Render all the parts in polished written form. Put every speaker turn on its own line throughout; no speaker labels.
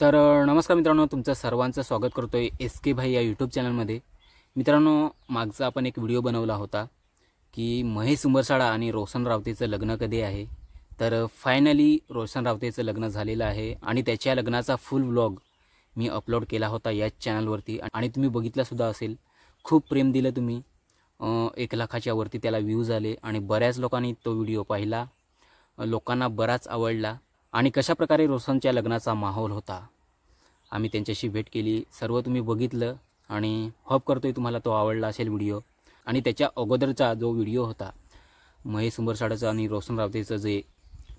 तर नमस्कार मित्रांनो, तुमचं सर्वांचं स्वागत करतोय SK भाई या यूट्यूब चॅनलमध्ये। मित्रांनो, मागचा आपण एक व्हिडिओ बनवला होता की महेश उंबरसाडा आणि रोशन रावतेचं लग्न कधी आहे। तर फायनली रोशन रावतेचं लग्न झालेलं आहे आणि त्याच्या लग्नाचा फुल व्लॉग मी अपलोड केला होता या चॅनलवरती आणि तुम्ही बघितला सुद्धा असेल। खूप प्रेम दिलं तुम्ही, 1 लाखाच्या वरती त्याला व्ह्यूज आले आणि बऱ्याच लोकांनी तो व्हिडिओ पाहिला, लोकांना बराच आवडला। आणि कशा प्रकारे रोशनच्या लग्नाचा माहोल होता, आम्ही त्यांच्याशी भेट केली, सर्व तुम्ही बघितलं आणि होप करतोय तुम्हाला तो आवडला असेल व्हिडिओ। आणि त्याच्या अगोदरचा जो व्हिडिओ होता महेश उंबरसाडाचा आणि रोशन रावतेचं जे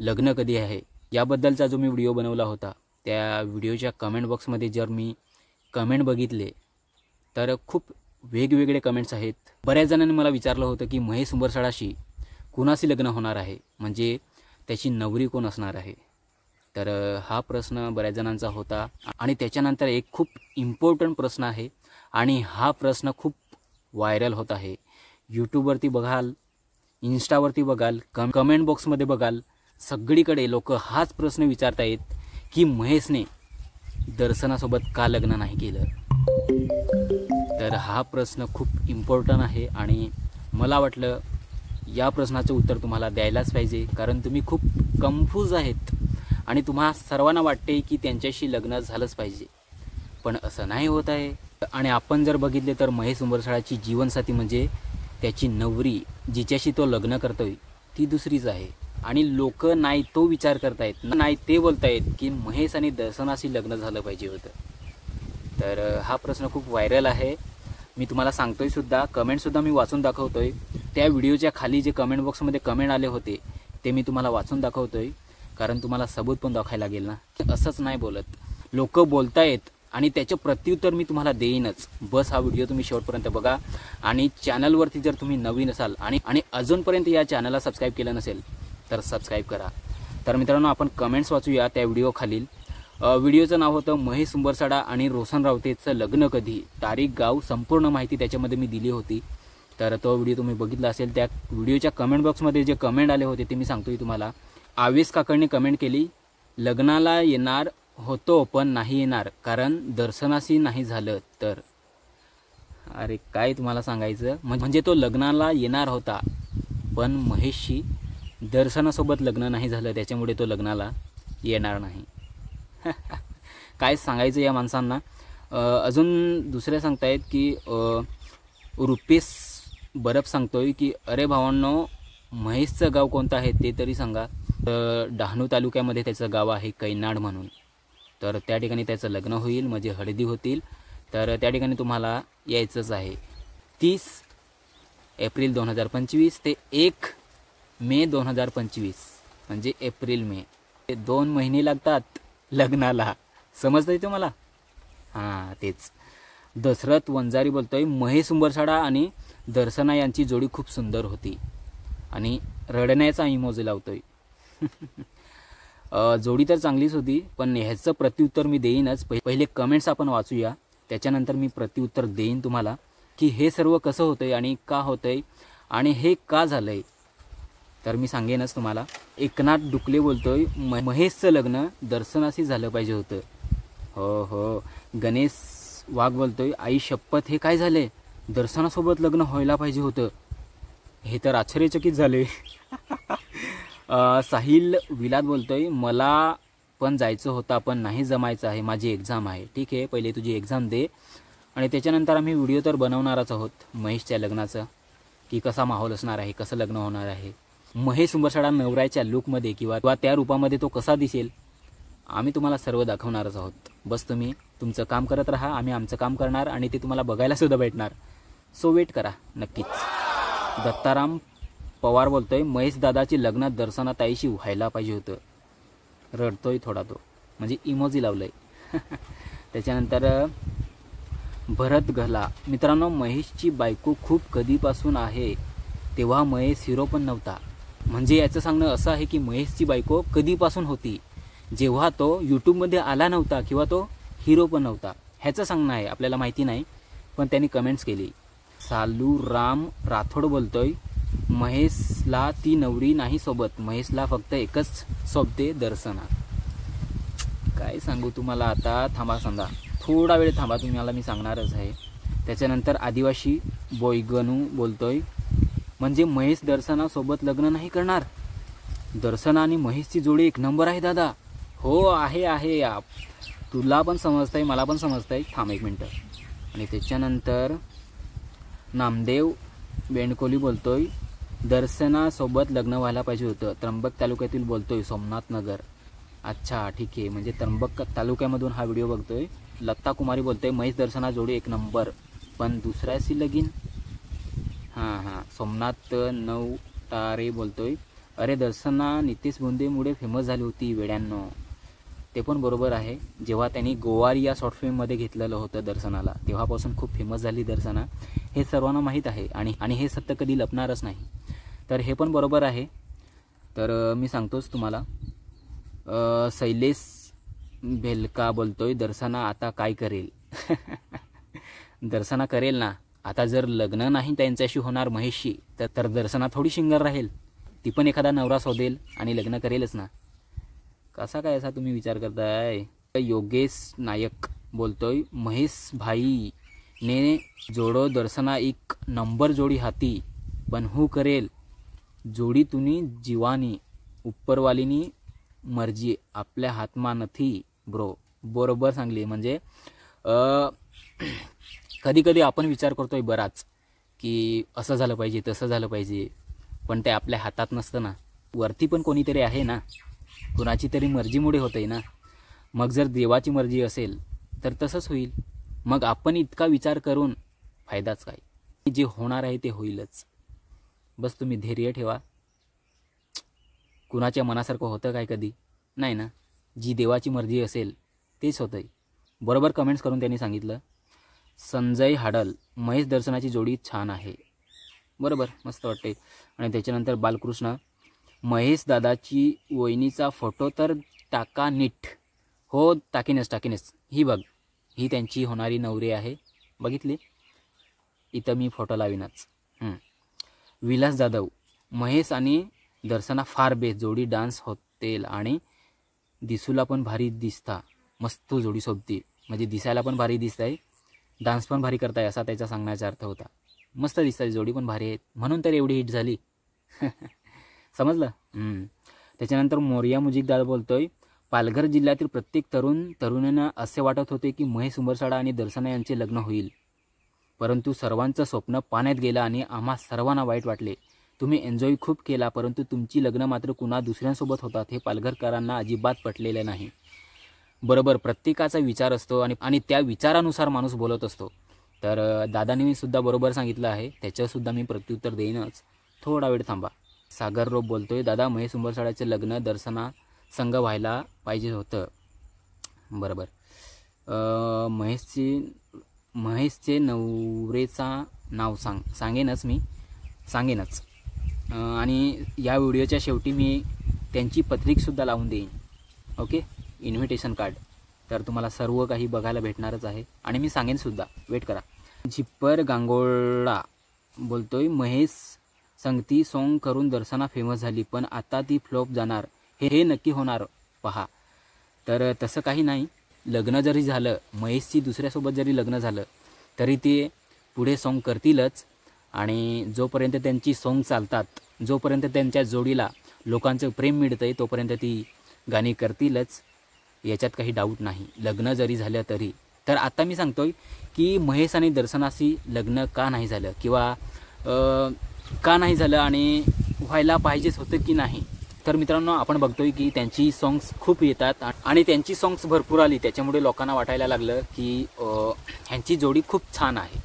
लग्न कधी आहे याबद्दलचा जो मी व्हिडिओ बनवला होता, त्या व्हिडिओच्या कमेंट बॉक्समध्ये जर मी कमेंट बघितले तर खूप वेगवेगळे कमेंट्स आहेत। बऱ्याच जणांनी मला विचारलं होतं की महेश उंबरसाडाशी कुणाशी लग्न होणार आहे, म्हणजे त्याची नवरी कोण असणार आहे। तर हा प्रश्न बऱ्याच जणांचा होता आणि त्याच्यानंतर एक खूप इम्पॉर्टंट प्रश्न आहे आणि हा प्रश्न खूप व्हायरल होत आहे। यूट्यूबवरती बघाल, इन्स्टावरती बघाल, कमेंट बॉक्समध्ये बघाल, सगळीकडे लोक हाच प्रश्न विचारतायत की महेशने दर्शनासोबत का लग्न नाही केलं। तर हा प्रश्न खूप इम्पॉर्टंट आहे आणि मला वाटलं या प्रश्नाचं उत्तर तुम्हाला द्यायलाच पाहिजे, कारण तुम्ही खूप कन्फ्यूज आहेत आणि तुम्हा सर्वांना वाटते की त्यांच्याशी लग्न झालंच पाहिजे, पण असं नाही होत आहे। आणि आपण जर बघितले तर महेश उंबरसाडाची जीवनसाथी म्हणजे त्याची नवरी, जिच्याशी तो लग्न करतोय ती दुसरीच आहे आणि लोक नाही तो विचार करतायत, नाही ते बोलतायत की महेश आणि दर्शनाशी लग्न झालं पाहिजे होतं। तर हा प्रश्न खूप व्हायरल आहे। मी तुम्हाला सांगतोय सुद्धा, कमेंटसुद्धा मी वाचून दाखवतोय। त्या व्हिडिओच्या खाली जे कमेंट बॉक्समध्ये कमेंट आले होते ते मी तुम्हाला वाचून दाखवतोय, कारण तुम्हाला सबूत पण दाखवायला लागेल ना। असंच नाही बोलत, लोक बोलतायत आणि त्याचं प्रत्युत्तर मी तुम्हाला देईनच। बस हा व्हिडिओ तुम्ही शेवटपर्यंत बघा आणि चॅनलवरती जर तुम्ही नवीन असाल आणि अजूनपर्यंत या चॅनलला सबस्क्राईब केलं नसेल तर सबस्क्राईब करा। तर मित्रांनो, आपण कमेंट्स वाचूया त्या व्हिडिओ खालील। व्हिडिओचं नाव होतं महेश उंबरसाडा आणि रोशन रावतेचं लग्न कधी, तारीख, गाव, संपूर्ण माहिती त्याच्यामध्ये मी दिली होती। तर तो व्हिडिओ तुम्ही बघितला असेल। त्या व्हिडिओच्या कमेंट बॉक्समध्ये जे कमेंट आले होते ते मी सांगतोय तुम्हाला। आवेश काकांनी कमेंट केली, लग्नाला येणार होतो पण नाही येणार कारण दर्शनाशी नाही झालं तर। अरे काय तुम्हाला सांगायचं, म्हणजे तो लग्नाला येणार होता पण महेशशी दर्शनासोबत लग्न नाही झालं, त्याच्यामुळे तो लग्नाला येणार नाही। काय सांगायचं या माणसांना। अजून दुसरे सांगतायत की रुपेश बरफ सांगतोय की अरे भावांनो, महेशचं गाव कोणतं आहे ते तरी सांगा। डहाणू तालुक्यामध्ये त्याचं गाव आहे कैनाड म्हणून। तर त्या ठिकाणी त्याचं लग्न होईल, म्हणजे हळदी होतील। तर त्या ठिकाणी तुम्हाला यायचंच आहे। 30 एप्रिल 2025 ते 1 मे 2025, म्हणजे एप्रिल मे, 2 महिने लागतात लग्नाला। समजतंय तुम्हाला? हां, तेच। दशरथ वंजारी बोलतोय, महेश उंबरसाडा आणि दर्शना यांची जोडी खूप सुंदर होती आणि रडण्याचा इमोजी लावतोय। जोडी तर चांगलीच होती, पण ह्याचं प्रत्युत्तर मी देईनच। पहिले कमेंट्स आपण वाचूया, त्याच्यानंतर मी प्रत्युत्तर देईन तुम्हाला की हे सर्व कसं होतंय आणि का होतंय आणि हे का झालंय, तर मी सांगेनच तुम्हाला। एकनाथ डुकले बोलतोय, महेशचं लग्न दर्शनाशी झालं पाहिजे होतं। हो हो। गणेश वाघ बोलतोय, आई शपथ हे काय झाले, दर्शनासोबत लग्न व्हायला पाहिजे होतं, हे तर आश्चर्यचकित झाले। साहिल विलाद बोलतोय, मला पण जायचं होतं पण नाही जमायचं आहे, माझी एक्झाम आहे। ठीक आहे, पहिले तुझी एक्झाम दे आणि त्याच्यानंतर आम्ही व्हिडिओ तर बनवणारच आहोत महेशच्या लग्नाचं, की कसा माहोल असणार आहे, कसं लग्न होणार आहे, महेश उंबरसाडा नवऱ्याच्या लुकमध्ये किंवा त्या रूपामध्ये तो कसा दिसेल, आम्ही तुम्हाला सर्व दाखवणारच आहोत। बस तुम्ही तुमचं काम करत राहा, आम्ही आमचं काम करणार आणि ते तुम्हाला बघायला सुद्धा भेटणार। सो वेट करा नक्कीच। दत्ताराम पवार बोलतोय, महेश दादाची लग्न दर्शनाताईशी व्हायला पाहिजे होतं, रडतोय थोडा तो, म्हणजे इमोजी लावलंय। त्याच्यानंतर भरत गहला, मित्रांनो महेशची बायको खूप कधीपासून आहे, तेव्हा महेश हिरो पण नव्हता। म्हणजे याचं सांगणं असं आहे की महेशची बायको कधीपासून होती, जेव्हा तो यूट्यूबमध्ये आला नव्हता किंवा तो हिरो पण नव्हता, ह्याचं सांगणं आहे। आपल्याला माहिती नाही, पण त्यांनी कमेंट्स केली। सालू राम राठोड बोलतोय, महेशला ती नवरी नाही सोबत, महेशला फक्त एकच सोबते, दर्शना। काय सांगू तुम्हाला आता, थांबा समजा थोडा वेळ थांबा, तुम्हाला मी सांगणारच आहे. त्याच्यानंतर आदिवासी बोयगनू बोलतोय, म्हणजे महेश दर्शनासोबत लग्न नाही करणार? दर्शना आणि महेशची जोडी एक नंबर आहे दादा. हो आहे आहे, तुला पण समजतंय, मला पण समजतंय. थांब एक मिनटं. आणि त्याच्यानंतर नामदेव बेंडकोली बोलतोय, दर्शनासोबत लग्न व्हायला पाहिजे होतं. त्र्यंबक तालुक्यातील बोलतोय, सोमनाथ नगर. अच्छा ठीक आहे, म्हणजे त्र्यंबक तालुक्यामधून हा व्हिडिओ बघतोय. लत्ता कुमारी बोलतोय, महेश दर्शना जोडी एक नंबर, पण दुसऱ्याशी लगीन. हां सोमनाथ नवतारे बोलतोय, अरे दर्शना नितेश बोंदेमुळे फेमस झाली होती वेड्यांनो. ते पण बरोबर आहे. जेव्हा त्यांनी गोवारी या शॉर्ट फिल्ममध्ये घेतलेलं होतं दर्शनाला, तेव्हापासून खूप फेमस झाली दर्शना, हे सर्वांना माहीत आहे. आणि हे सत्य कधी लपणारच नाही. तर हे पण बरोबर आहे. तर मी सांगतोच तुम्हाला. शैलेश भेलका बोलतोय, दर्शना आता काय करेल? दर्शना करेल ना. आता जर लग्न नाही त्यांच्याशी होणार महेशशी, तर दर्शना थोडी सिंगल राहील. ती पण एखादा नवरा शोधेल आणि लग्न करेलच ना. कसा काय असा तुम्ही विचार करताय? योगेश नायक बोलतोय, महेश भाई ने जोडो दर्शना एक नंबर जोडी हाती, पण हू करेल जोडी तुनी जीवानी, उपरवालीनी मर्जी, आपल्या हातमा नथी ब्रो. बरोबर सांगली. म्हणजे कधी कधी आपण विचार करतोय बराच की असं झालं पाहिजे, तसं झालं पाहिजे, पण ते आपल्या हातात नसतं ना. वरती पण कोणीतरी आहे ना, कुणाची तरी मर्जीमुळे होतंय ना. मग जर देवाची मर्जी असेल तर तसंच होईल. मग आपण इतका विचार करून फायदाच काय? जे होणार आहे ते होईलच. बस तुम्ही धैर्य ठेवा. कुणाच्या मनासारखं होतं काय कधी? नाही ना. जी देवाची मर्जी असेल तेच होतंय. बरोबर कमेंट्स करून त्यांनी सांगितलं. संजय हाडल, महेश दर्शनाची जोडी छान आहे. बरोबर, मस्त वाटते. आणि त्याच्यानंतर बालकृष्ण, महेश दादाची वहिनीचा फोटो तर टाका नीट. हो टाकीनच. ही बघ, ही त्यांची होणारी नवरी आहे. बघितली? इथं मी फोटो लावीनच. विलास जाधव, महेश आणि दर्शना फार बेस्ट जोडी, डान्स होतेल आणि दिसूला पण भारी दिसता. मस्त जोडी सोबती, म्हणजे दिसायला पण भारी दिसताय, डान्स पण भारी करताय, असा त्याचा सांगण्याचा अर्थ होता. मस्त दिसताय, जोडी पण भारी आहेत, म्हणून तर एवढी हिट झाली. समजलं? त्याच्यानंतर मोरिया मुजिक दादा बोलतोय, पालघर जिल्ह्यातील प्रत्येक तरुणांना असे वाटत होते की महेश उंबरसाडा आणि दर्शना यांचे लग्न होईल, परंतु सर्वांचं स्वप्न पाण्यात गेलं आणि आम्हा सर्वांना वाईट वाटले. तुम्ही एन्जॉय खूप केला, परंतु तुमची लग्न मात्र कुणा दुसऱ्यांसोबत होतात हे पालघरकरांना अजिबात पटलेलं नाही. बरोबर, प्रत्येकाचा विचार असतो आणि त्या विचारानुसार माणूस बोलत असतो. तर दादांनी सुद्धा बरोबर सांगितलं आहे, त्याच्यासुद्धा मी प्रत्युत्तर देईनच. थोडा वेळ थांबा. सागर रोप बोलतोय, दादा महेश उंबरसाड्याचे लग्न दर्शना संघ व्हायला पाहिजे होतं. बरोबर. महेशचे नवरेचा नाव सांगेनच. आणि या व्हिडिओच्या शेवटी मी त्यांची पत्रिकसुद्धा लावून देईन. Okay, invitation card. तर तुम्हाला सर्व काही बघायला भेटणारच आहे आणि मी सांगेनसुद्धा, वेट करा. झिप्पर गांगोळा बोलतोय, महेश संगती सॉन्ग करून दर्शना फेमस झाली, पण आता ती फ्लॉप जाणार, हे नक्की होणार पहा. तर तसं काही नाही. लग्न जरी झालं, महेशची दुसऱ्यासोबत जरी लग्न झालं, तरी ते पुढे सॉन्ग करतीलच. आणि जोपर्यंत त्यांची सॉन्ग चालतात, जोपर्यंत त्यांच्या जोडीला लोकांचं प्रेम मिळतंय, तोपर्यंत ती गाणी करतीलच, याच्यात काही डाऊट नाही. लग्न जरी झालं तरी. तर आता मी सांगतोय की महेश आणि दर्शनाशी लग्न का नाही झालं, किंवा का नाही झालं आणि व्हायला पाहिजेच होतं की नाही. तर मित्रांनो, आपण बघतोय की त्यांची सॉंग्स खूप येतात आणि त्यांची सॉंग्स भरपूर आली, त्याच्यामुळे लोकांना वाटायला लागलं की ह्यांची जोडी खूप छान आहे.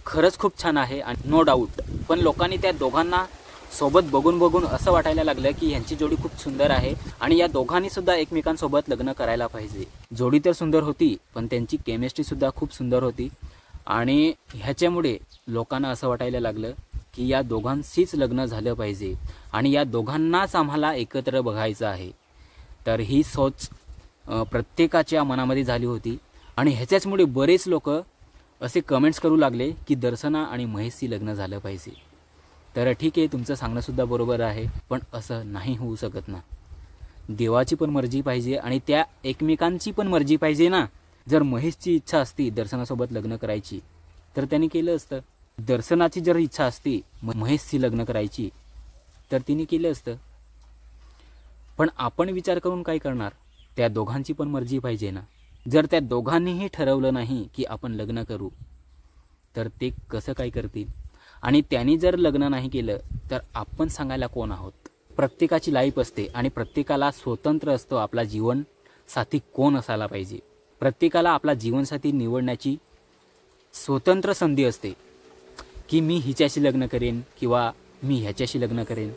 खरंच खूप छान आहे आणि नो डाऊट. पण लोकांनी त्या दोघांना सोबत बघून असं वाटायला लागलं की ह्यांची जोडी खूप सुंदर आहे आणि या दोघांनी सुद्धा एकमेकांसोबत लग्न करायला पाहिजे. जोडी तर सुंदर होती, पण त्यांची केमिस्ट्रीसुद्धा खूप सुंदर होती आणि ह्याच्यामुळे लोकांना असं वाटायला लागलं की या दोघांशीच लग्न झालं पाहिजे आणि या दोघांनाच आम्हाला एकत्र बघायचं आहे. तर ही सोच प्रत्येकाच्या मनामध्ये झाली होती आणि ह्याच्याचमुळे बरेच लोक असे कमेंट्स करू लागले की दर्शना आणि महेशशी लग्न झालं पाहिजे. तर ठीक आहे, तुमचं सांगणंसुद्धा बरोबर आहे, पण असं नाही होऊ शकत ना. देवाची पण मर्जी पाहिजे आणि त्या एकमेकांची पण मर्जी पाहिजे ना. जर महेशची इच्छा असती दर्शनासोबत लग्न करायची तर त्यांनी केलं असतं. दर्शनाची जर इच्छा असती महेशशी लग्न करायची तर तिने केलं असतं. पण आपण विचार करून काय करणार, त्या दोघांची पण मर्जी पाहिजे ना. जर त्या दोघांनीही ठरवलं नाही की आपण लग्न करू तर ते कसं काय करतील. आणि त्यांनी जर लग्न नाही केलं तर आपण सांगायला कोण आहोत. प्रत्येकाची लाईफ असते आणि प्रत्येकाला स्वतंत्र असतो आपला जीवन साथी कोण असायला पाहिजे. प्रत्येकाला आपला जीवनसाथी निवडण्याची स्वतंत्र संधी असते की मी हिच्याशी लग्न करेन किंवा मी ह्याच्याशी लग्न करेन.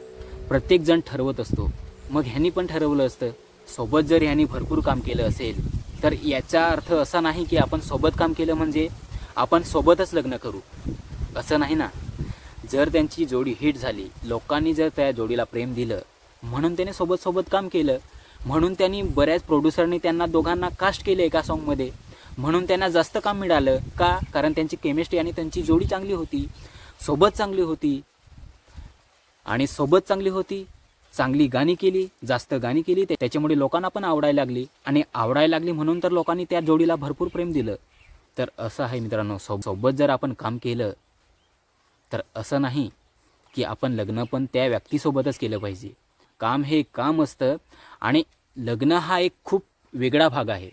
प्रत्येकजण ठरवत असतो. मग ह्यांनी पण ठरवलं असतं. सोबत जर ह्यांनी भरपूर काम केलं असेल तर याचा अर्थ असा नाही की आपण सोबत काम केलं म्हणजे आपण सोबतच लग्न करू, असं नाही ना. जर त्यांची जोडी हिट झाली, लोकांनी जर त्या जोडीला प्रेम दिलं म्हणून त्याने सोबत सोबत काम केलं, म्हणून त्यांनी बऱ्याच प्रोड्युसरने त्यांना दोघांना कास्ट केलं एका सॉन्गमध्ये, म्हणून त्यांना जास्त काम मिळालं का, कारण त्यांची केमिस्ट्री आणि त्यांची जोडी चांगली होती, सोबत चांगली होती. आणि सोबत चांगली होती, चांगली गाणी केली, जास्त गाणी केली, त्याच्यामुळे लोकांना पण आवडायला लागली. आणि आवडायला लागली म्हणून तर लोकांनी त्या जोडीला भरपूर प्रेम दिलं. तर असं आहे मित्रांनो, सोबत जर आपण काम केलं तर असं नाही की आपण लग्न पण त्या व्यक्तीसोबतच केलं पाहिजे. काम हे काम असतं आणि लग्न हा एक खूप वेगळा भाग आहे.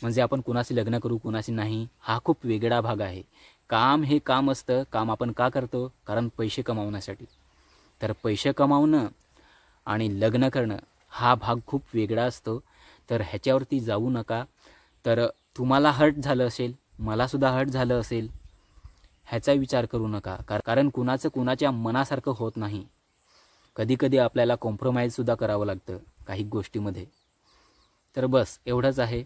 म्हणजे आपण कुणाशी लग्न करू कुणाशी नाही हा खूप वेगळा भाग आहे. काम हे काम असतं. काम आपण का करतो, कारण पैसे कमावण्यासाठी. तर पैसे कमावणं आणि लग्न करणं हा भाग खूप वेगळा असतो. तर ह्याच्यावरती जाऊ नका. तर तुम्हाला हर्ट झालं असेल, मलासुद्धा हर्ट झालं असेल, ह्याचा विचार करू नका. कारण कुणाचं कुणाच्या मनासारखं होत नाही. कधी कधी आपल्याला कॉम्प्रोमाइजसुद्धा करावं लागतं काही गोष्टीमध्ये. तर बस एवढंच आहे.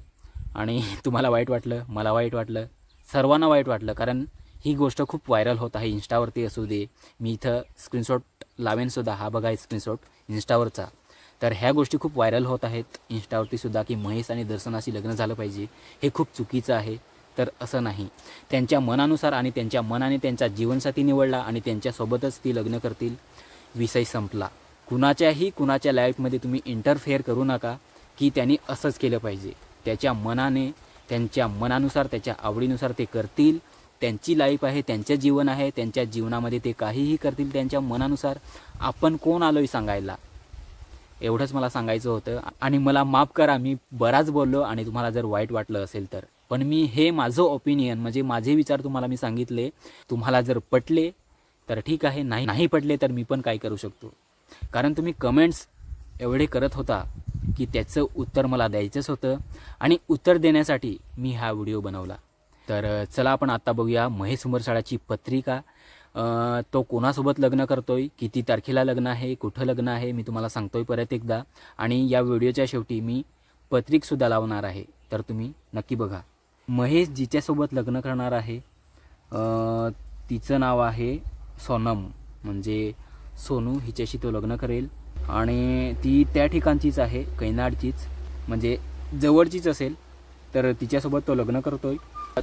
आणि तुम्हाला वाईट वाटलं, मला वाईट वाटलं, सर्वांना वाईट वाटलं, कारण ही गोष्ट खूप व्हायरल होत आहे. इंस्टावरती असू दे, मी इथं स्क्रीनशॉट लावेनसुद्धा. हा बघा स्क्रीनशॉट इंस्टावरचा. तर ह्या गोष्टी खूप व्हायरल होत आहेत इंस्टावरती सुद्धा की महेश आणि दर्शनाशी लग्न झालं पाहिजे. हे खूप चुकीचं आहे. तर असं नाही. त्यांच्या मनानुसार आणि त्यांच्या मनाने त्यांचा जीवनसाथी निवडला आणि त्यांच्यासोबतच ती लग्न करतील. विषय संपला. कुणाच्या लाईफमध्ये तुम्ही इंटरफेअर करू नका की त्यांनी असंच केलं पाहिजे. त्याच्या मनाने, त्यांच्या मनानुसार, त्याच्या आवडीनुसार ते करतील. त्यांची लाईफ आहे, त्यांचं जीवन आहे, त्यांच्या जीवनामध्ये ते काहीही करतील त्यांच्या मनानुसार. आपण कोण आलोय सांगायला. एवढंच मला सांगायचं होतं. आणि मला माफ करा, मी बराच बोललो आणि तुम्हाला जर वाईट वाटलं असेल तर. पण मी हे माझं ओपिनियन म्हणजे माझे विचार तुम्हाला मी सांगितले. तुम्हाला जर पटले तर ठीक आहे, नाही पटले तर मी पण काय करू शकतो. कारण तुम्ही कमेंट्स एवढे करत होता की त्याचं उत्तर मला द्यायचंच होतं आणि उत्तर देण्यासाठी मी हा व्हिडिओ बनवला. तर चला आपण आत्ता बघूया महेश सुंबरसाळाची पत्रिका. तो कोणासोबत लग्न करतोय, किती तारखेला लग्न आहे, कुठं लग्न आहे, मी तुम्हाला सांगतोय परत एकदा. आणि या व्हिडिओच्या शेवटी मी पत्रिकसुद्धा लावणार आहे. तर तुम्ही नक्की बघा. महेश जिच्यासोबत लग्न करणार आहे तिचं नाव आहे सोनम, म्हणजे सोनू. हिच्याशी तो लग्न करेल आणि ती त्या ठिकाणचीच आहे, कैनाडचीच, म्हणजे जवळचीच असेल. तर तिच्यासोबत तो लग्न करतोय.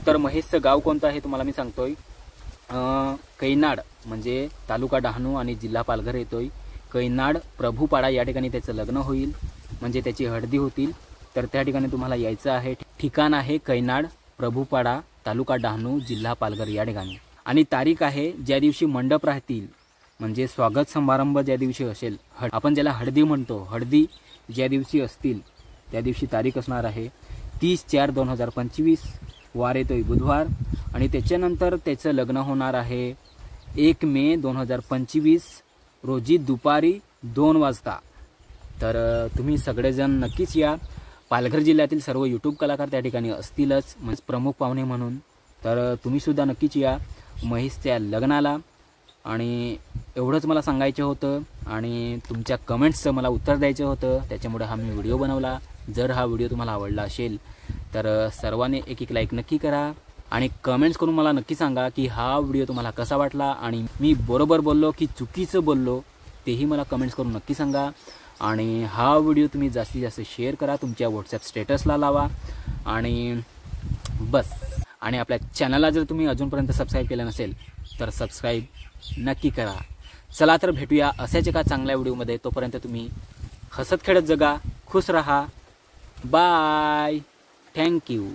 तर महेशचं गाव कोणतं आहे तुम्हाला मी सांगतोय. कैनाड म्हणजे तालुका डहाणू आणि जिल्हा पालघर येतोय. कैनाड प्रभूपाडा या ठिकाणी त्याचं लग्न होईल, म्हणजे त्याची हळदी होतील. तर त्या ठिकाणी तुम्हाला यायचं आहे. ठिकाण आहे कैनाड प्रभूपाडा तालुका डहाणू जिल्हा पालघर या ठिकाणी. आणि तारीख आहे ज्या दिवशी मंडप राहतील, म्हणजे स्वागत समारंभ ज्या दिवशी असेल, आपण ज्याला हळदी म्हणतो, हळदी ज्या दिवशी असतील त्या दिवशी तारीख असणार आहे 30/4/2025. वार येतोय बुधवार. आणि त्याच्यानंतर त्याचं लग्न होणार आहे 1 मे 2025 रोजी दुपारी 2 वाजता. तर तुम्ही सगळेजण नक्कीच या. पालघर जिल्ह्यातील सर्व यूट्यूब कलाकार त्या ठिकाणी असतीलच, म्हणजे प्रमुख पाहुणे म्हणून. तर तुम्हीसुद्धा नक्कीच या महेशच्या लग्नाला. आणि एवढंच मला सांगायचं होतं. आणि तुमच्या कमेंट्सचं मला उत्तर द्यायचं होतं, त्याच्यामुळे हा मी व्हिडिओ बनवला. जर हा व्हिडिओ तुम्हाला आवडला असेल तर सर्वांनी एक लाईक नक्की करा आणि कमेंट्स करून मला नक्की सांगा की हा व्हिडिओ तुम्हाला कसा वाटला आणि मी बरोबर बोललो की चुकीचं बोललो तेही मला कमेंट्स करून नक्की सांगा. आणि हा व्हिडिओ तुम्ही जास्तीत जास्त शेअर करा, तुमच्या व्हॉट्सॲप स्टेटसला लावा. आणि बस. आणि आपल्या चॅनलला जर तुम्ही अजूनपर्यंत सबस्क्राईब केलं नसेल तर सबस्क्राईब नक्की करा. चला तर भेटूया अशाच एका चांगल्या व्हिडिओमध्ये. तोपर्यंत तुम्ही हसत खेळत जगा, खुश रहा. बाय. थँक्यू.